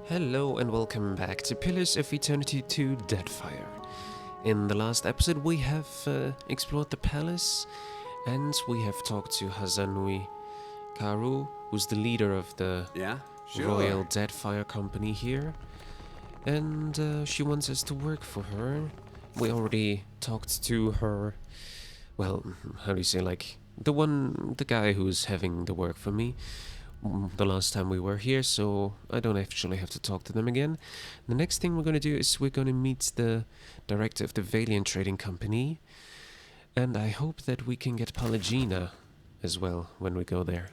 Hello and welcome back to Pillars of Eternity 2 Deadfire. In the last episode we have explored the palace and we have talked to Hazanui Karu, who's the leader of the Royal Deadfire Company here. And she wants us to work for her. We already talked to her, well, how do you say, like, the guy who's having the work for me the last time we were here, so I don't actually have to talk to them again. The next thing we're going to do is we're going to meet the director of the Valiant Trading Company, and I hope that we can get Pallegina as well when we go there.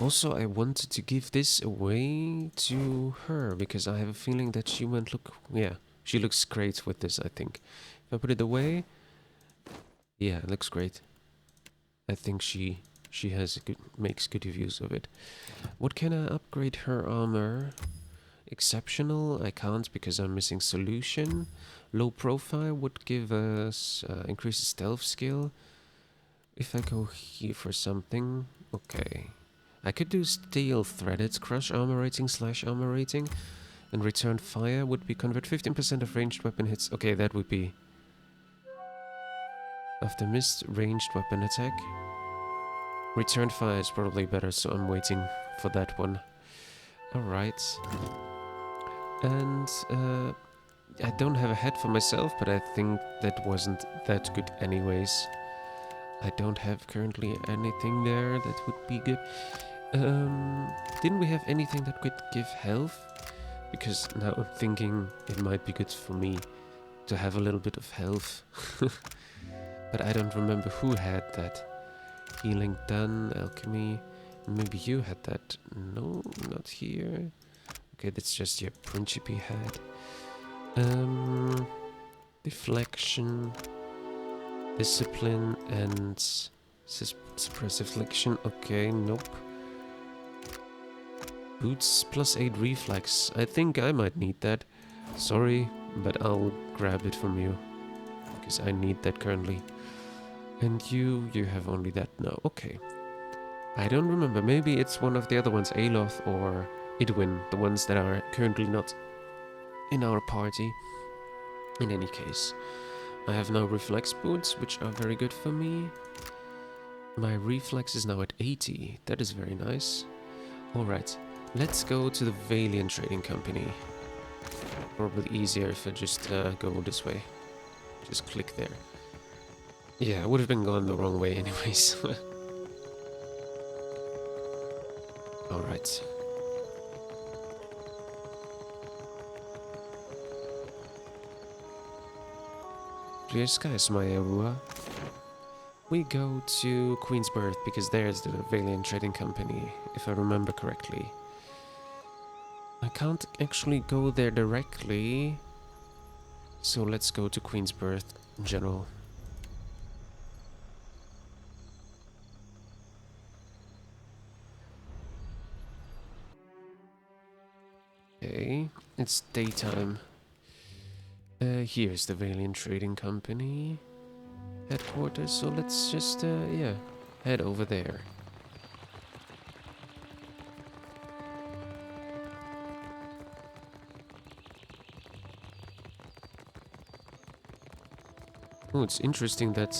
Also, I wanted to give this away to her, because I have a feeling that she won't look... Yeah, she looks great with this, I think. If I put it away... Yeah, it looks great. I think she makes good use of it. What can I upgrade her armor? Exceptional, I can't because I'm missing solution. Low profile would give us increased stealth skill. If I go here for something, okay. I could do steel threaded, crush armor rating / armor rating, and return fire would be convert 15% of ranged weapon hits. Okay, that would be after missed ranged weapon attack. Return fire is probably better, so I'm waiting for that one. Alright. And I don't have a head for myself, but I think that wasn't that good anyways. I don't have currently anything there that would be good. Didn't we have anything that could give health? Because now I'm thinking it might be good for me to have a little bit of health. But I don't remember who had that. Healing done, alchemy. Maybe you had that. No, not here. Okay, that's just your Principe had. Deflection, discipline, and suppressive affliction. Okay, nope. Boots +8 reflex. I think I might need that. Sorry, but I'll grab it from you because I need that currently. And you have only that now. Okay. I don't remember. Maybe it's one of the other ones, Aloth or Idwin, the ones that are currently not in our party. In any case, I have now reflex boots, which are very good for me. My reflex is now at 80. That is very nice. Alright, let's go to the Valiant Trading Company. Probably easier if I just go this way. Just click there. Yeah, I would have been going the wrong way anyways. Alright. Clear skies, my Arua. We go to Queen's Birth because there's the Valiant Trading Company, if I remember correctly. I can't actually go there directly, so let's go to Queen's Birth in general. Okay, it's daytime. Here's the Valiant Trading Company headquarters, so let's just, yeah, head over there. Oh, it's interesting that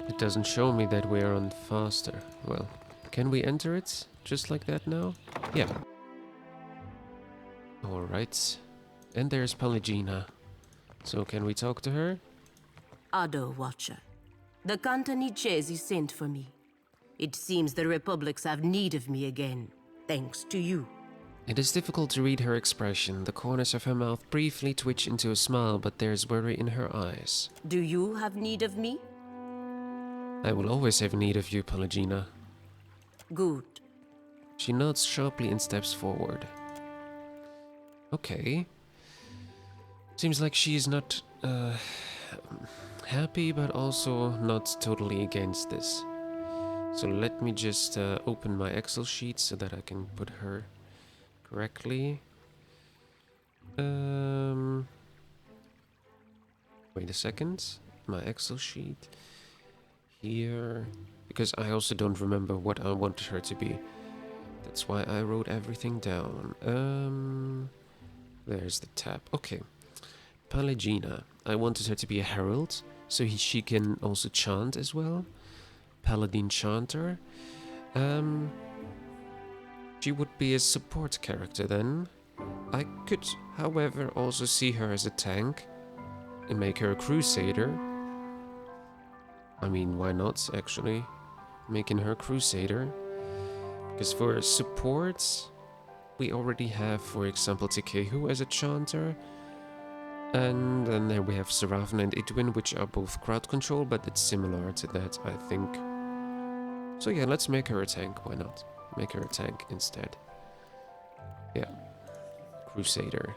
it doesn't show me that we are on faster. Well, can we enter it just like that now? Yeah. Alright. And there's Pallegina. So can we talk to her? Ado, Watcher. The Cantanichesi sent for me. It seems the Republics have need of me again, thanks to you. It is difficult to read her expression. The corners of her mouth briefly twitch into a smile, but there's worry in her eyes. Do you have need of me? I will always have need of you, Pallegina. Good. She nods sharply and steps forward. Okay. Seems like she is not happy, but also not totally against this. So let me just open my Excel sheet so that I can put her correctly. Wait a second. My Excel sheet. Here. Because I also don't remember what I wanted her to be. That's why I wrote everything down. There's the tab. Okay. Pallegina. I wanted her to be a herald, so she can also chant as well. Paladin chanter. She would be a support character then. I could, however, also see her as a tank and make her a crusader. I mean, why not, actually? Making her a crusader. Because for support, we already have, for example, Tekehu as a chanter. And then there we have Seraphon and Idwin, which are both crowd control, but it's similar to that, I think. So yeah, let's make her a tank, why not? Make her a tank instead. Yeah. Crusader.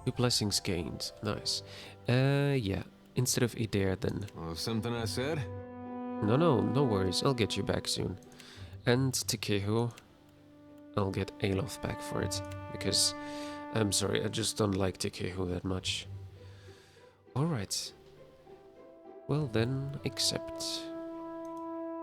2 blessings gained. Nice. Yeah. Instead of Adair then. Oh, something I said? No worries. I'll get you back soon. And Tekehu, I'll get Aloth back for it. Because, I'm sorry, I just don't like Tekehu that much. Alright. Well then, accept.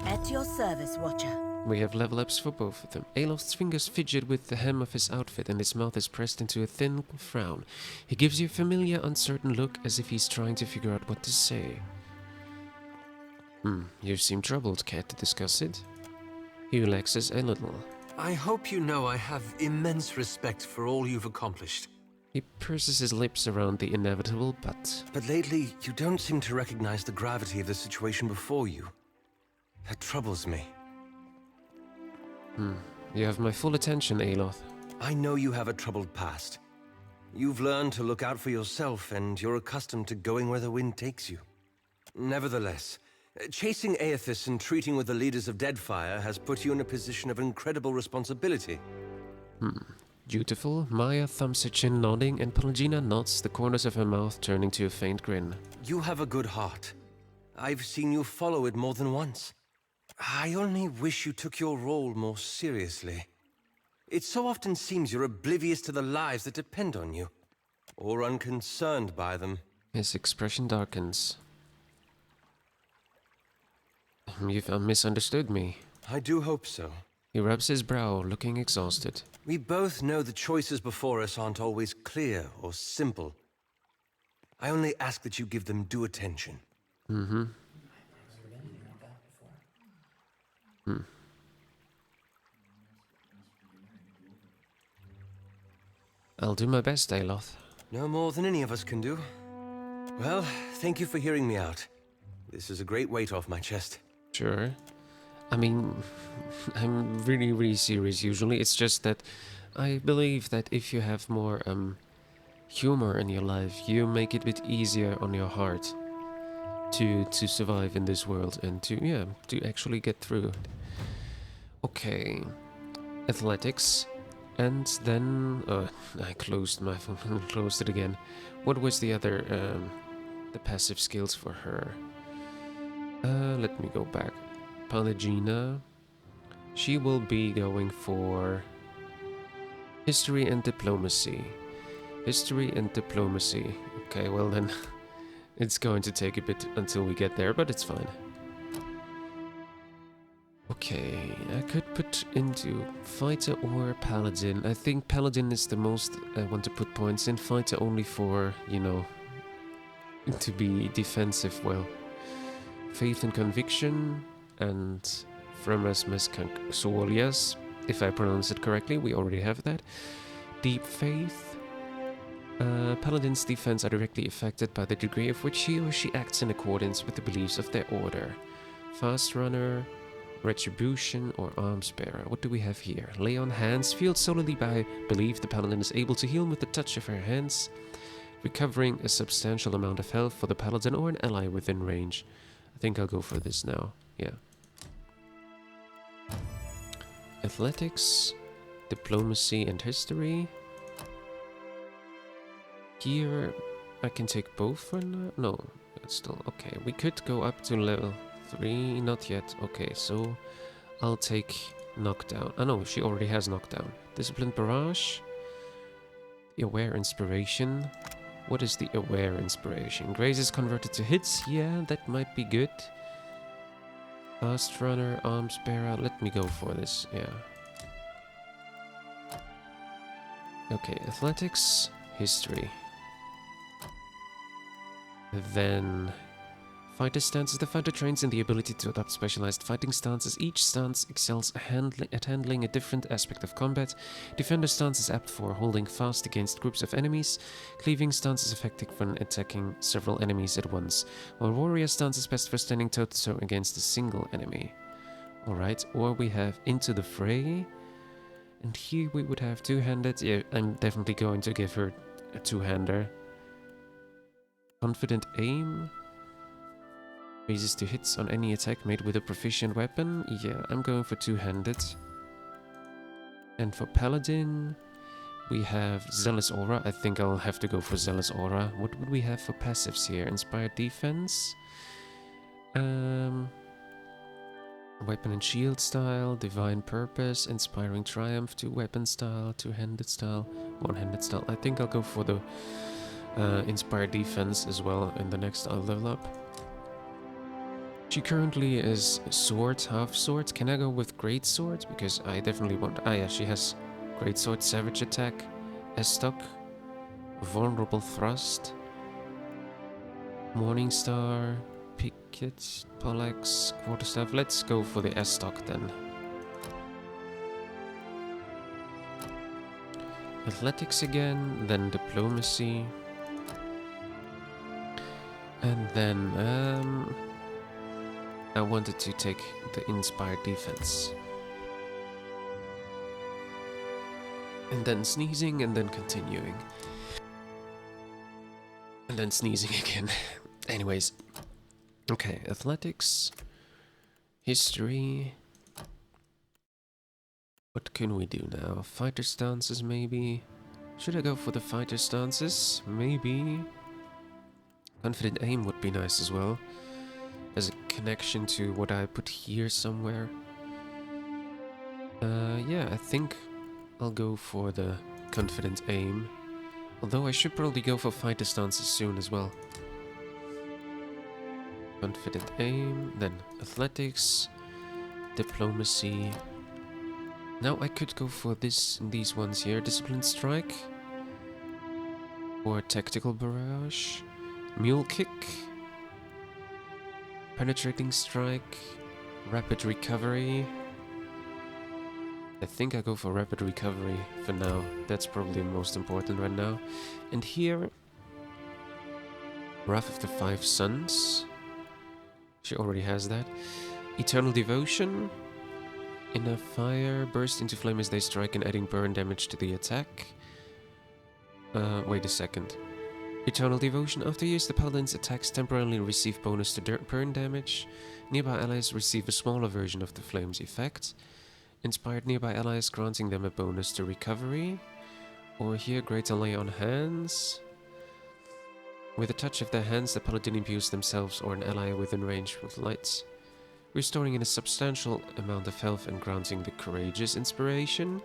At your service, Watcher. We have level ups for both of them. Aloth's fingers fidget with the hem of his outfit and his mouth is pressed into a thin frown. He gives you a familiar, uncertain look as if he's trying to figure out what to say. You seem troubled. Care to discuss it? He relaxes a little. I hope you know I have immense respect for all you've accomplished. He purses his lips around the inevitable but. But lately, you don't seem to recognize the gravity of the situation before you. That troubles me. You have my full attention, Aloth. I know you have a troubled past. You've learned to look out for yourself, and you're accustomed to going where the wind takes you. Nevertheless, chasing Aethys and treating with the leaders of Deadfire has put you in a position of incredible responsibility. Dutiful, Maya thumbs her chin nodding, and Pallegina nods, the corners of her mouth turning to a faint grin. You have a good heart. I've seen you follow it more than once. I only wish you took your role more seriously. It so often seems you're oblivious to the lives that depend on you, or unconcerned by them. His expression darkens. You've misunderstood me. I do hope so. He rubs his brow, looking exhausted. We both know the choices before us aren't always clear or simple. I only ask that you give them due attention. I'll do my best, Aloth. No more than any of us can do. Well, thank you for hearing me out. This is a great weight off my chest. Sure. I mean, I'm really serious usually. It's just that I believe that if you have more humor in your life, you make it a bit easier on your heart to survive in this world and to actually get through it. Okay. Athletics. And then I closed it again. What was the other the passive skills for her? Let me go back. Pallegina. She will be going for history and diplomacy. History and diplomacy. Okay, well then it's going to take a bit until we get there, but it's fine. Okay, I could put into fighter or paladin. I think paladin is the most I want to put points in. Fighter only for, to be defensive well. Faith and conviction and Fremas Mescansolias, if I pronounce it correctly, we already have that. Deep faith. Paladins' defense are directly affected by the degree of which he or she acts in accordance with the beliefs of their order. Fast runner. Retribution or arms bearer. What do we have here? Lay on hands. Fueled solely by belief, the paladin is able to heal with the touch of her hands, recovering a substantial amount of health for the paladin or an ally within range. I think I'll go for this now. Yeah. Athletics, diplomacy, and history. Here, I can take both for now. No, it's still okay. We could go up to level 3, not yet. Okay, so I'll take knockdown. Oh no, she already has knockdown. Disciplined barrage. The aware inspiration. What is the aware inspiration? Grace is converted to hits. Yeah, that might be good. Fast runner, arms bearer. Let me go for this, yeah. Okay, athletics, history. Then fighter stances. The fighter trains in the ability to adopt specialized fighting stances. Each stance excels at handling a different aspect of combat. Defender stance is apt for holding fast against groups of enemies. Cleaving stance is effective when attacking several enemies at once. While warrior stance is best for standing toe-to-toe against a single enemy. Alright, or we have into the fray. And here we would have two-handed. Yeah, I'm definitely going to give her a two-hander. Confident aim. Raises to hits on any attack made with a proficient weapon. Yeah, I'm going for two-handed. And for Paladin, we have Zealous Aura. I think I'll have to go for Zealous Aura. What would we have for passives here? Inspired Defense. Weapon and Shield style, Divine Purpose, Inspiring Triumph, two-weapon style, two-handed style, one-handed style. I think I'll go for the Inspired Defense as well in the next level up. She currently is sword, half sword. Can I go with great sword? Because I definitely want. Ah, yeah, she has great sword, savage attack, Estoc, vulnerable thrust, Morningstar, picket, poleaxe, quarterstaff. Let's go for the Estoc then. Athletics again, then diplomacy, and then I wanted to take the inspired defense. And then sneezing, and then continuing. And then sneezing again. Anyways. Okay, athletics. History. What can we do now? Fighter stances, maybe? Should I go for the fighter stances? Maybe. Confident aim would be nice as well. As a connection to what I put here somewhere. Yeah, I think I'll go for the confident aim. Although I should probably go for fighter stances soon as well. Confident aim, then athletics, diplomacy. Now I could go for these ones here. Disciplined strike. Or tactical barrage. Mule kick. Penetrating strike, rapid recovery. I think I go for rapid recovery for now. That's probably most important right now. And here, Wrath of the Five Suns. She already has that. Eternal Devotion. Inner fire, burst into flame as they strike and adding burn damage to the attack. Wait a second. Eternal Devotion. After use, the paladin's attacks temporarily receive bonus to burn damage. Nearby allies receive a smaller version of the flame's effect. Inspired nearby allies, granting them a bonus to recovery. Or here, Greater Lay on Hands. With a touch of their hands, the paladin imbues themselves or an ally within range with light, restoring in a substantial amount of health and granting the Courageous Inspiration.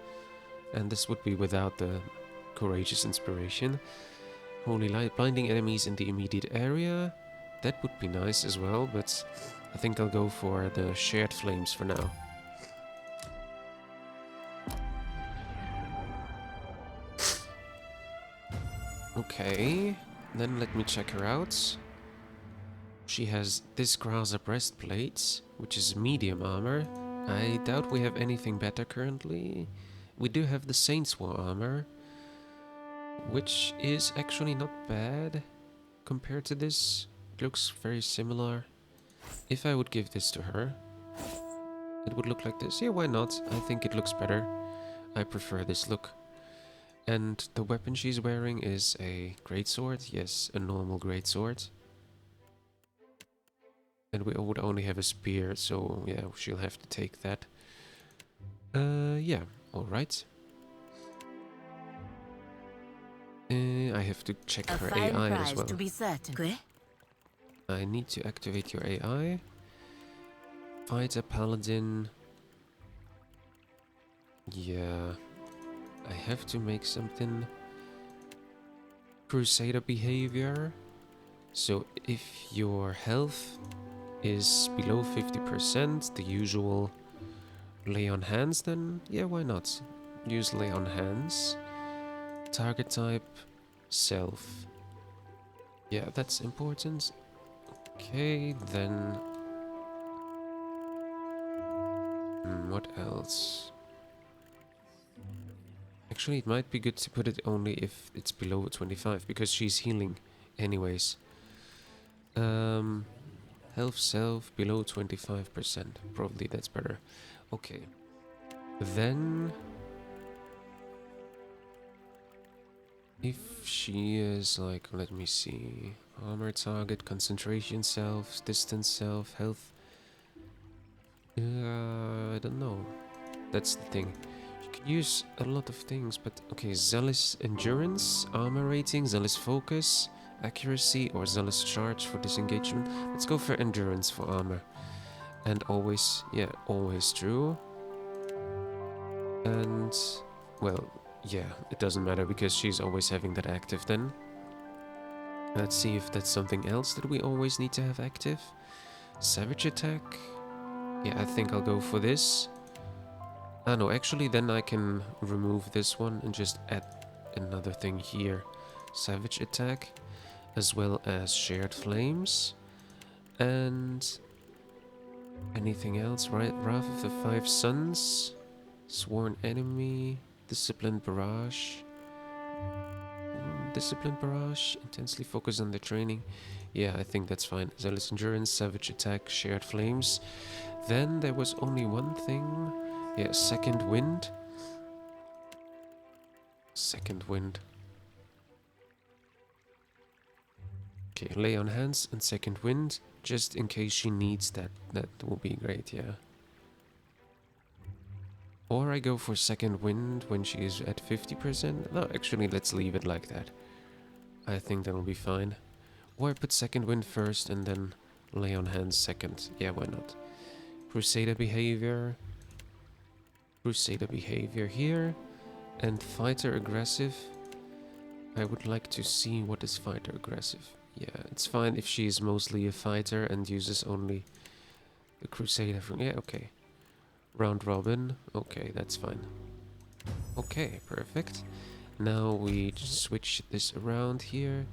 And this would be without the Courageous Inspiration. Holy Light, blinding enemies in the immediate area. That would be nice as well, but I think I'll go for the Shared Flames for now. Okay, then let me check her out. She has this Graza breastplate, which is medium armor. I doubt we have anything better currently. We do have the Saints War armor, which is actually not bad compared to this. It looks very similar. If I would give this to her, it would look like this. Yeah, why not? I think it looks better. I prefer this look. And the weapon she's wearing is a greatsword. Yes, a normal greatsword. And we would only have a spear, so yeah, she'll have to take that. Yeah, alright. I have to check her AI as well. To be certain. I need to activate your AI. Fighter Paladin. Yeah. I have to make something. Crusader behavior. So if your health is below 50%, the usual lay on hands, then yeah, why not? Use lay on hands. Target type, self. Yeah, that's important. Okay, then... what else? Actually, it might be good to put it only if it's below 25, because she's healing anyways. Health self below 25%. Probably that's better. Okay. Then... if she is like, let me see... armor target, concentration self, distance self, health... I don't know. That's the thing. You could use a lot of things, but okay, zealous endurance, armor rating, zealous focus, accuracy, or zealous charge for disengagement. Let's go for endurance for armor. And always, yeah, always true. And, well, yeah, it doesn't matter because she's always having that active then. Let's see if that's something else that we always need to have active. Savage attack. Yeah, I think I'll go for this. Ah no, actually then I can remove this one and just add another thing here. Savage attack, as well as shared flames. And anything else, right? Wrath of the Five Suns, Sworn Enemy, Disciplined Barrage. Disciplined Barrage, intensely focus on the training. Yeah, I think that's fine. Zealous Endurance, Savage Attack, Shared Flames. Then there was only one thing. Yeah, Second Wind. Second Wind. Okay, Lay on Hands and Second Wind, just in case she needs that. That will be great, yeah. Or I go for Second Wind when she is at 50%. No, actually, let's leave it like that. I think that'll be fine. Or I put Second Wind first and then Lay on Hands second. Yeah, why not? Crusader behavior. Crusader behavior here. And fighter aggressive. I would like to see what is fighter aggressive. Yeah, it's fine if she is mostly a fighter and uses only the crusader from... yeah, okay. Round robin. Okay, that's fine. Okay, perfect. Now we just switch this around here.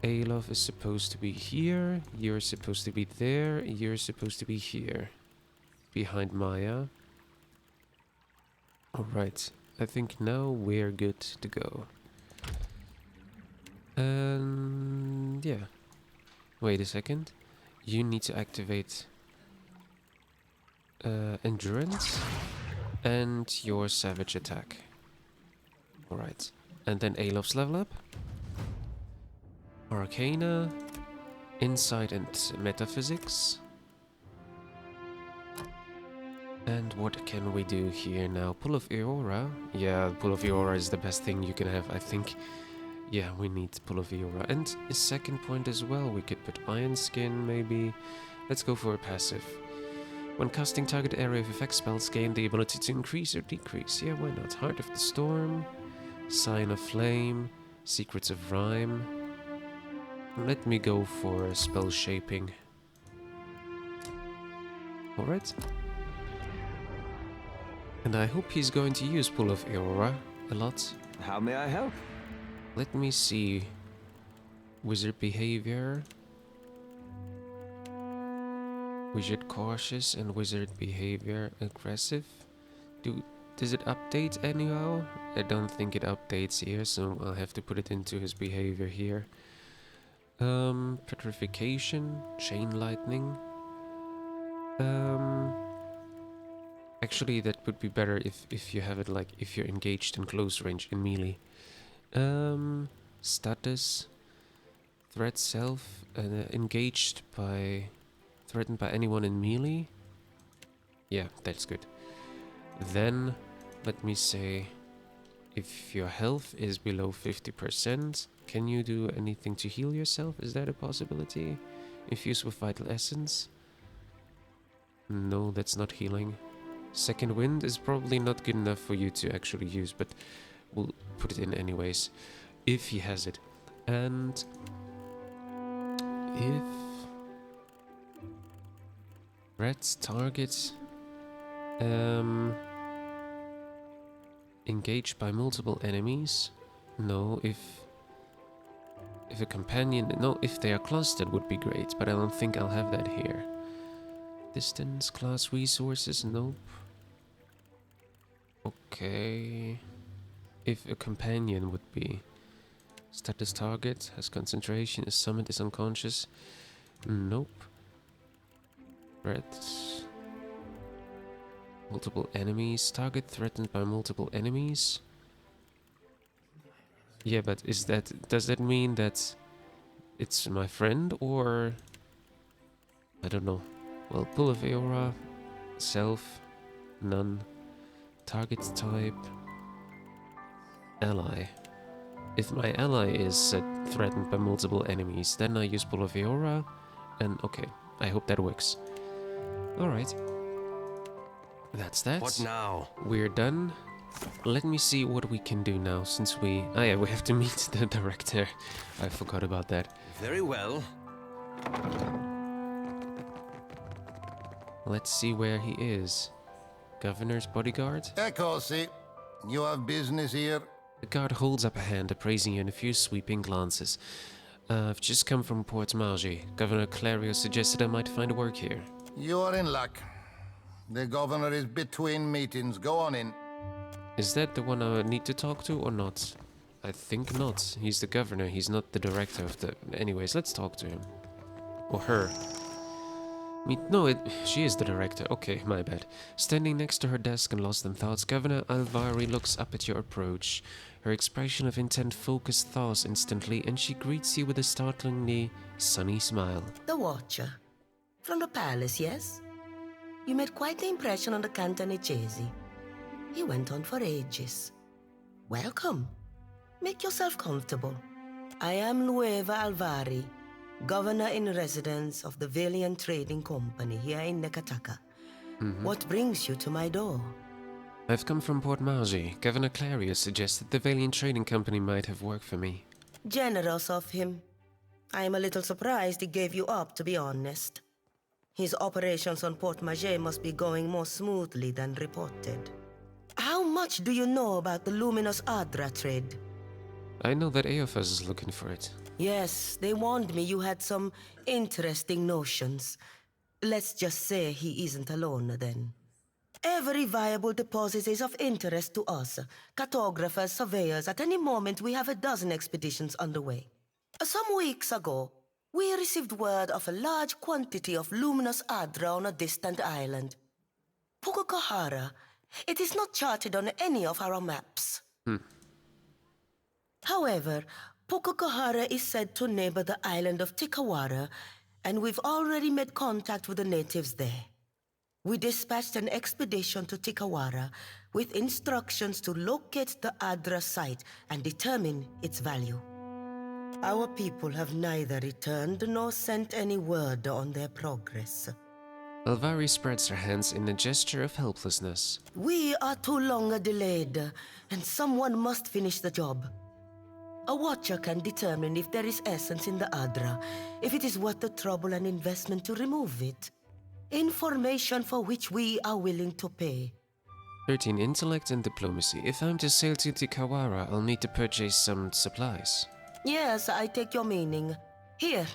Alof is supposed to be here. You're supposed to be there. You're supposed to be here. Behind Maya. Alright. I think now we're good to go. And yeah. Wait a second. You need to activate endurance and your savage attack. Alright. And then Alof's level up. Arcana, Insight and Metaphysics. And what can we do here now? Pull of Aurora. Yeah, Pull of Aurora is the best thing you can have, I think. Yeah, we need Pull of Aurora. And a second point as well. We could put Iron Skin, maybe. Let's go for a passive. When casting target area of effect spells, gain the ability to increase or decrease. Yeah, why not? Heart of the Storm, Sign of Flame, Secrets of Rhyme. Let me go for spell shaping. Alright. And I hope he's going to use Pull of Aurora a lot. How may I help? Let me see. Wizard behavior. Wizard cautious and wizard behavior aggressive. Does it update anyhow? I don't think it updates here, so I'll have to put it into his behavior here. Petrification, chain lightning. Actually, that would be better if you have it like if you're engaged in close range in melee. Status, threat self, engaged by, threatened by anyone in melee. Yeah, that's good. Then, let me say, if your health is below 50%, can you do anything to heal yourself? Is that a possibility? Infuse with Vital Essence? No, that's not healing. Second Wind is probably not good enough for you to actually use, but we'll put it in anyways, if he has it. And if Red target. Engaged by multiple enemies. No, if a companion... No, if they are clustered would be great, but I don't think I'll have that here. Distance, class resources, nope. Okay. If a companion would be... Status target, has concentration, is summoned, is unconscious. Nope. Red. Multiple enemies. Target threatened by multiple enemies. Yeah, but is that... Does that mean that it's my friend, or... I don't know. Well, Pull of Aura, Self, None, Target Type, Ally. If my ally is threatened by multiple enemies, then I use Pull of Aura, and okay, I hope that works. Alright. That's that. What now? We're done. Let me see what we can do now, since we... Oh yeah, we have to meet the director. I forgot about that. Very well. Let's see where he is. Governor's bodyguard? Eccoci. You have business here? The guard holds up a hand, appraising you in a few sweeping glances. I've just come from Port Margy. Governor Clario suggested I might find work here. You are in luck. The governor is between meetings. Go on in. Is that the one I need to talk to or not? I think not. He's the governor, he's not the director of the... Anyways, let's talk to him. Or her. No, she is the director. Okay, my bad. Standing next to her desk and lost in thoughts, Governor Alvari looks up at your approach. Her expression of intent focused thoughts instantly, and she greets you with a startlingly sunny smile. The Watcher. From the palace, yes? You made quite the impression on the Cantonese. He went on for ages. Welcome. Make yourself comfortable. I am Nueva Alvari, Governor in Residence of the Valiant Trading Company here in Nekataka. What brings you to my door? I've come from Port Margy. Governor Clarius suggested the Valiant Trading Company might have work for me. Generous of him. I am a little surprised he gave you up, to be honest. His operations on Port Margy must be going more smoothly than reported. How much do you know about the luminous Adra trade? I know that Eophas is looking for it. Yes, they warned me you had some interesting notions. Let's just say he isn't alone then. Every viable deposit is of interest to us. Cartographers, surveyors, at any moment we have a dozen expeditions underway. Some weeks ago, we received word of a large quantity of luminous Adra on a distant island. Pukukahara. It is not charted on any of our maps. However, Pukukahara is said to neighbor the island of Tikawara, and we've already made contact with the natives there. We dispatched an expedition to Tikawara with instructions to locate the Adra site and determine its value. Our people have neither returned nor sent any word on their progress. Alvari spreads her hands in a gesture of helplessness. We are too long delayed, and someone must finish the job. A watcher can determine if there is essence in the Adra, if it is worth the trouble and investment to remove it. Information for which we are willing to pay. 13 intellect and diplomacy. If I'm to sail to Tikawara, I'll need to purchase some supplies. Yes, I take your meaning. Here,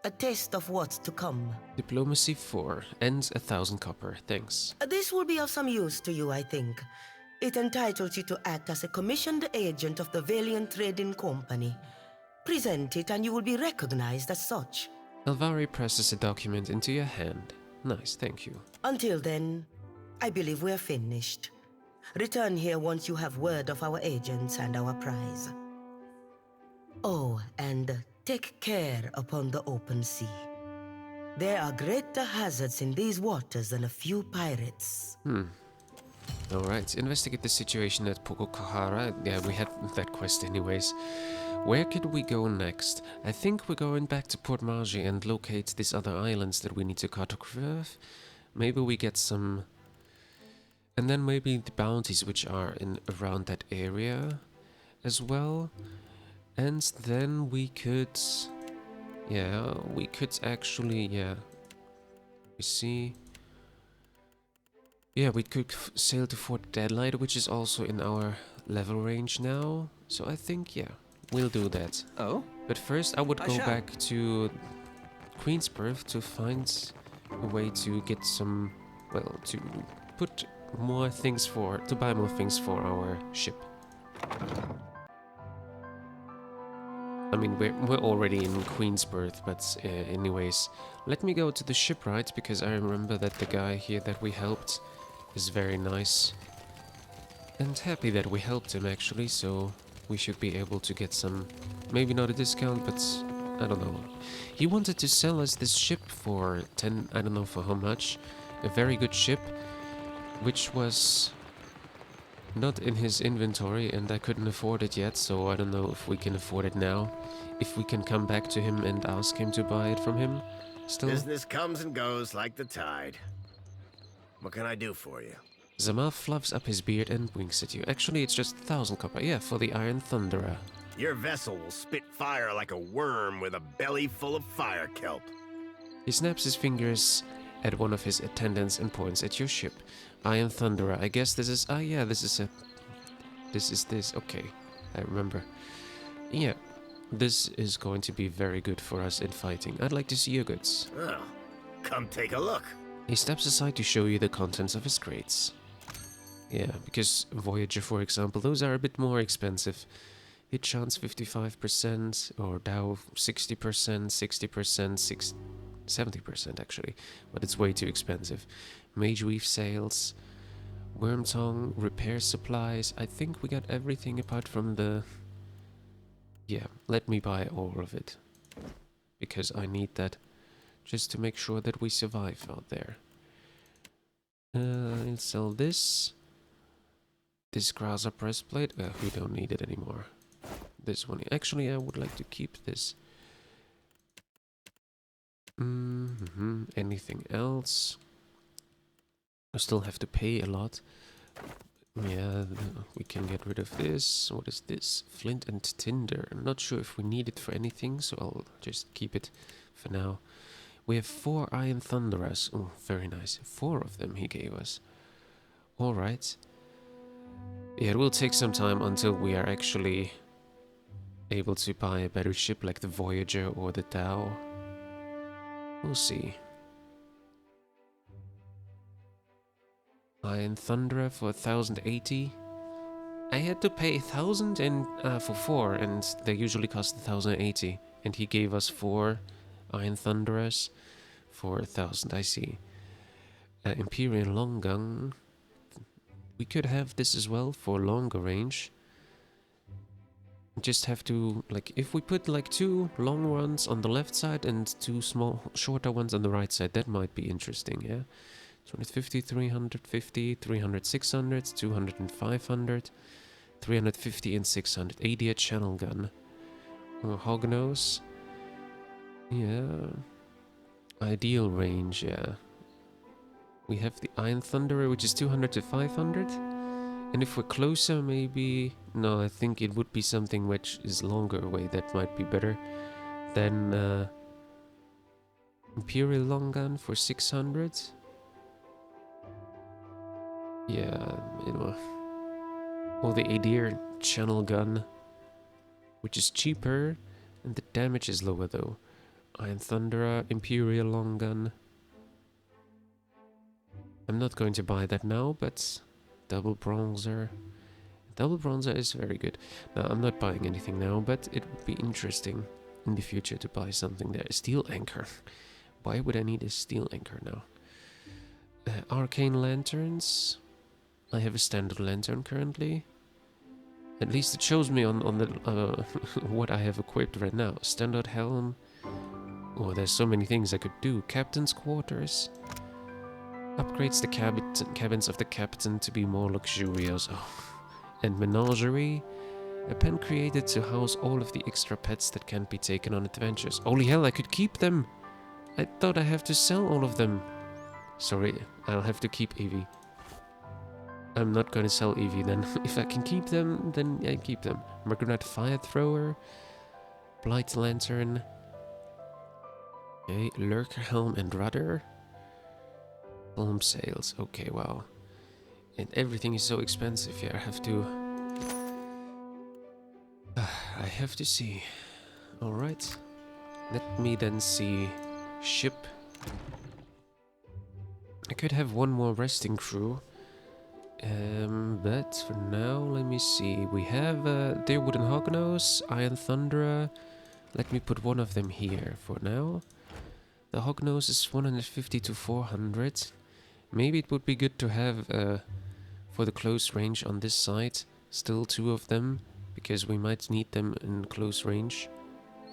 a taste of what's to come. Diplomacy 4 and 1,000 copper, thanks. This will be of some use to you, I think. It entitles you to act as a commissioned agent of the Valiant Trading Company. Present it and you will be recognized as such. Alvari presses a document into your hand. Nice, thank you. Until then, I believe we're finished. Return here once you have word of our agents and our prize. Oh, and take care upon the open sea. There are greater hazards in these waters than a few pirates. Alright, investigate the situation at Pukukahara. Yeah, we had that quest anyways. Where could we go next? I think we're going back to Port Margy and locate these other islands that we need to cartograph. Maybe we get some... And then maybe the bounties which are in around that area as well. And then we could... Yeah, we could actually, We see. Yeah, we could sail to Fort Deadlight, which is also in our level range now. So I think, yeah, we'll do that. Oh? But first, I would I go shall. back to Queensburg to find a way to get some, well, to put more things to buy more things for our ship. I mean, we're already in Queensburg, but anyways, let me go to the shipwright, because I remember that the guy here that we helped is very nice. And happy that we helped him, actually, so we should be able to get some, maybe not a discount, but I don't know. He wanted to sell us this ship for 10, I don't know for how much, a very good ship, which was not in his inventory, and I couldn't afford it yet, so I don't know if we can afford it now. If we can come back to him and ask him to buy it from him still. Business comes and goes like the tide. What can I do for you? Zamar fluffs up his beard and winks at you. Actually, it's just 1,000 copper. Yeah, for the Iron Thunderer. Your vessel will spit fire like a worm with a belly full of fire kelp. He snaps his fingers at one of his attendants and points at your ship. Iron Thunderer. I guess this is... Ah, yeah, this is a... This is this. Okay, I remember. Yeah, this is going to be very good for us in fighting. I'd like to see your goods. Well, come take a look. He steps aside to show you the contents of his crates. Yeah, because Voyager, for example, those are a bit more expensive. Hit chance 55%, or Dow 60%, 60%, 70% actually, but it's way too expensive. Mage Weave sails, Worm Tongue, repair supplies. I think we got everything apart from the... Yeah, let me buy all of it, because I need that just to make sure that we survive out there. I'll sell this. This Graza breastplate. We don't need it anymore. This one. Actually, I would like to keep this. Anything else? I still have to pay a lot. Yeah, we can get rid of this. What is this? Flint and tinder. I'm not sure if we need it for anything, so I'll just keep it for now. We have 4 Iron Thunderers. Oh, very nice. 4 of them he gave us. Alright. Yeah, it will take some time until we are actually able to buy a better ship like the Voyager or the Tau. We'll see. Iron Thunderer for 1,080. I had to pay 1,000 and for 4, and they usually cost 1,080. And he gave us 4 Iron Thunderers for 1,000. I see. Imperial Long Gun. We could have this as well for longer range. Just have to, like, if we put like 2 long ones on the left side and 2 shorter ones on the right side, that might be interesting, yeah? 250, 350, 300, 600, 200 and 500, 350 and 600. ADA channel gun. Hognose. Yeah. Ideal range, yeah. We have the Iron Thunderer, which is 200 to 500. And if we're closer, maybe... No, I think it would be something which is longer away. That might be better than Imperial Long Gun for 600. Yeah, you know. Or the Adir Channel Gun, which is cheaper, and the damage is lower though. Iron Thunderer, Imperial Long Gun. I'm not going to buy that now, but Double Bronzer. Double Bronzer is very good. Now, I'm not buying anything now, but it would be interesting in the future to buy something there. Steel Anchor. Why would I need a Steel Anchor now? Arcane Lanterns. I have a Standard Lantern currently. At least it shows me on the what I have equipped right now. Standard Helm. Oh, there's so many things I could do. Captain's Quarters. Upgrades the cabins of the captain to be more luxurious. Oh. And Menagerie. A pen created to house all of the extra pets that can't be taken on adventures. Holy hell, I could keep them! I thought I have to sell all of them. Sorry, I'll have to keep Evie. I'm not gonna sell Evie then. If I can keep them, then I keep them. Margaret Fire Thrower. Blight Lantern. Okay, Lurker Helm and Rudder. Home sales. Okay, wow. And everything is so expensive. Yeah, I have to... I have to see. Alright. Let me then see... Ship. I could have one more resting crew. But for now, let me see. We have Deerwood and Hognose, Iron Thunderer. Let me put one of them here for now. The Hognose is 150 to 400. Maybe it would be good to have, for the close range on this side, still 2 of them, because we might need them in close range.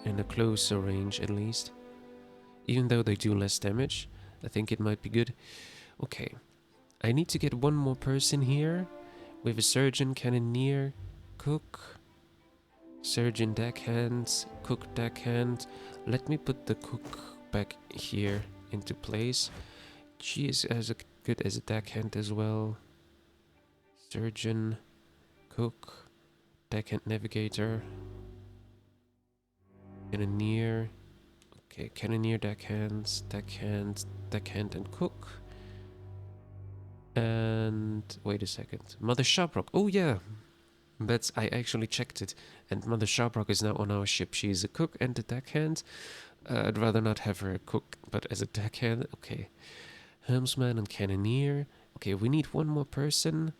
In a closer range, at least. Even though they do less damage, I think it might be good. Okay. I need to get one more person here. We have a surgeon, cannoneer, cook, surgeon deckhand, cook deckhand. Let me put the cook back here into place. She is as good as a deckhand as well. Surgeon, cook, deckhand navigator, cannoneer. Okay, cannoneer, deckhand, deckhand and cook. And wait a second, Mother Sharprock. Oh yeah, but I actually checked it, and Mother Sharprock is now on our ship. She is a cook and a deckhand. I'd rather not have her cook, but as a deckhand. Okay, helmsman and cannoneer. Okay, we need one more person.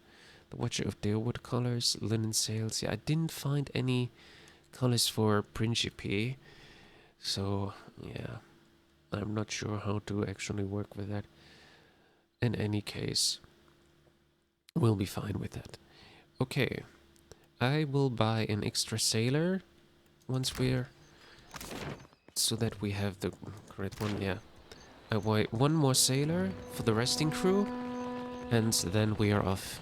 The Watcher of Deerwood colors, linen sails. Yeah, I didn't find any colors for Principe, so yeah, I'm not sure how to actually work with that. In any case, we'll be fine with that. Okay, I will buy an extra sailor once we're... so that we have the correct one, yeah. I buy one more sailor for the resting crew, and then we are off.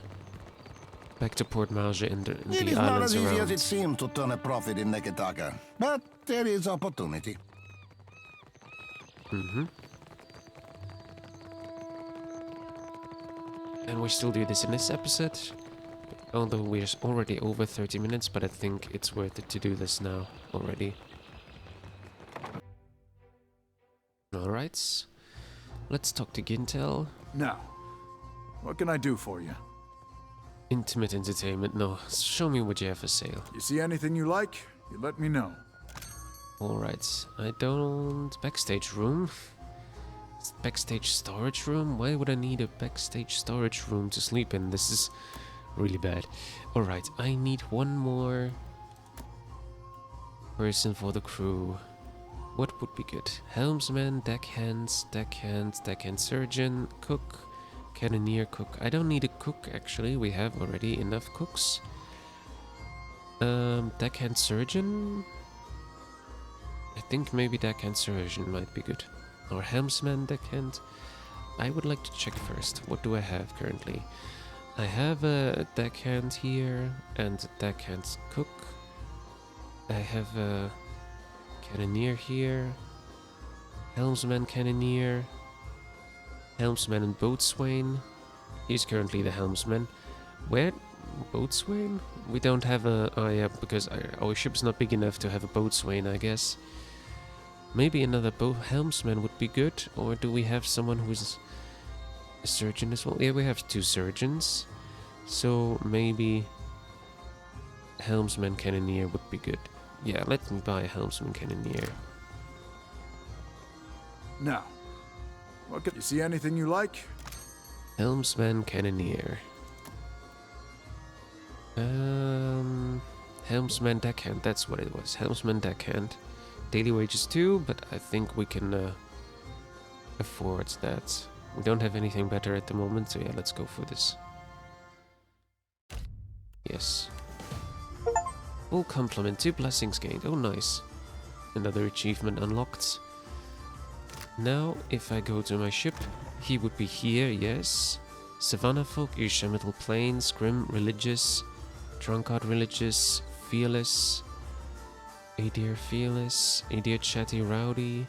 Back to Port Marge in the It is not islands as easy around. as it seems to turn a profit in Neketaka, but there is opportunity. And we still do this in this episode. Although we're already over 30 minutes, but I think it's worth it to do this now already. Alright. Let's talk to Gintel. Now, what can I do for you? Intimate entertainment. No, show me what you have for sale. You see anything you like, you let me know. Alright. I don't... Backstage room? Backstage storage room? Why would I need a backstage storage room to sleep in? This is really bad. Alright, I need one more person for the crew. What would be good? Helmsman, deckhand surgeon, cook, cannoneer, cook. I don't need a cook actually, we have already enough cooks. Deckhand surgeon? I think maybe deckhand surgeon might be good. Or helmsman, deckhand. I would like to check first. What do I have currently? I have a deckhand here and a deckhand cook. I have a cannoneer here. Helmsman, cannoneer. Helmsman and boatswain. He's currently the helmsman. Where? Boatswain? We don't have a... Oh yeah, because our ship's not big enough to have a boatswain, I guess. Maybe another helmsman would be good. Or do we have someone who's a surgeon as well? Yeah, we have 2 surgeons. So maybe helmsman cannoneer would be good. Yeah, let me buy a helmsman cannoneer. Now, what can you see anything you like? Helmsman cannoneer. Helmsman deckhand, that's what it was. Helmsman deckhand. Daily wages too, but I think we can afford that. We don't have anything better at the moment, so yeah, let's go for this. Yes. Full complement, 2 blessings gained. Oh, nice. Another achievement unlocked. Now, if I go to my ship, he would be here, yes. Savannah folk, Isha Middle Plains, Grim, Religious, Drunkard Religious, Fearless, Adir Fearless, Adir Chatty Rowdy,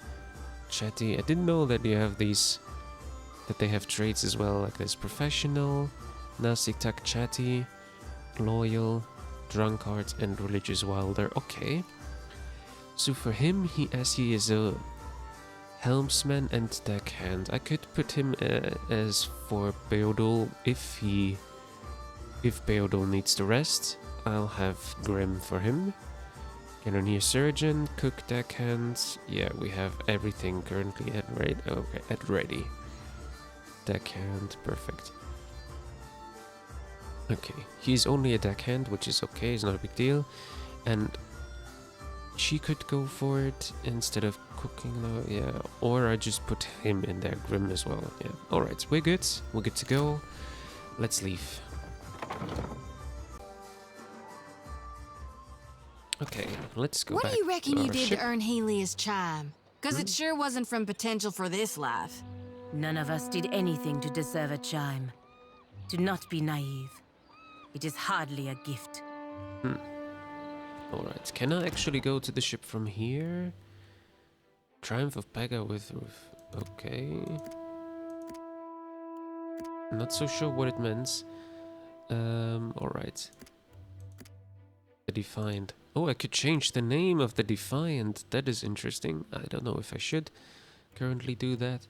Chatty. I didn't know that you have these, that they have traits as well, like this Professional, Nasty Tuck Chatty, Loyal, Drunkard, and Religious Wilder. Okay. So for him, as he is a helmsman and deckhand. I could put him as for Beodul if Beodul needs to rest. I'll have Grim for him. Cannoneer surgeon, cook, deckhand. Yeah, we have everything currently at ready. Deckhand, perfect. Okay, he's only a deckhand, which is okay, it's not a big deal. And she could go for it instead of cooking now, yeah. Or I just put him in there, Grim as well, yeah. Alright, we're good to go. Let's leave. Okay, let's go What back do you reckon to you our did ship. to earn Helia's chime? Cause it sure wasn't from potential for this life. None of us did anything to deserve a chime. Do not be naive. It is hardly a gift. Alright, can I actually go to the ship from here? Triumph of Pega with roof. Okay. Not so sure what it means. Alright. The Defiant. Oh, I could change the name of the Defiant. That is interesting. I don't know if I should currently do that.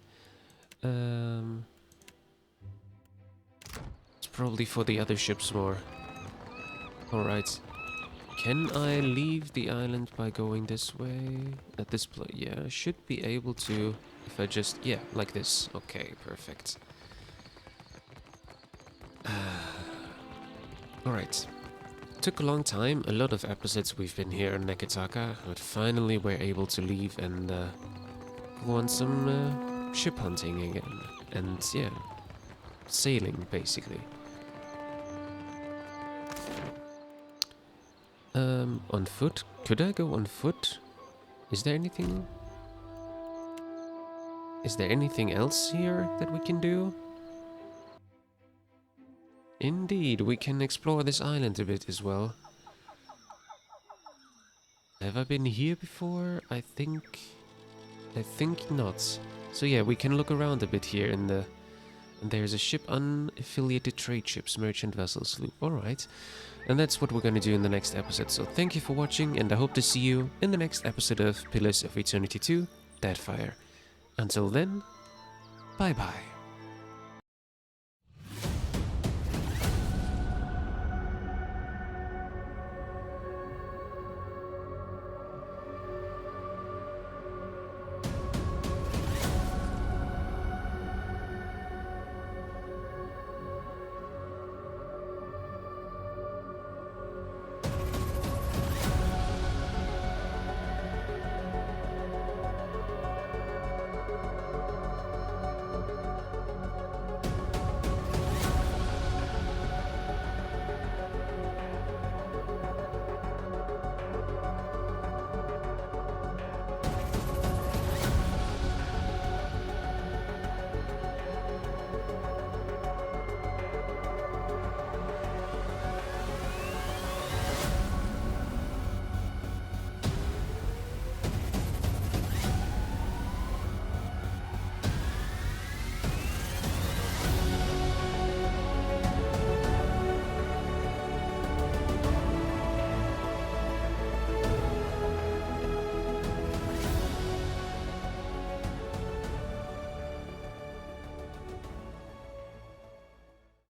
It's probably for the other ships more. Alright. Can I leave the island by going this way? At this place? Yeah, I should be able to if I just... Yeah, like this. Okay, perfect. Alright. Took a long time, a lot of episodes we've been here in Neketaka, but finally we're able to leave and go on some ship hunting again. And yeah, sailing basically. On foot? Could I go on foot? Is there anything? Is there anything else here that we can do? Indeed, we can explore this island a bit as well. Have I been here before? I think not. So yeah, we can look around a bit here in the... And there's a ship, unaffiliated trade ships, merchant vessels, sloop. Alright. And that's what we're gonna do in the next episode. So thank you for watching, and I hope to see you in the next episode of Pillars of Eternity 2, Deadfire. Until then, bye bye.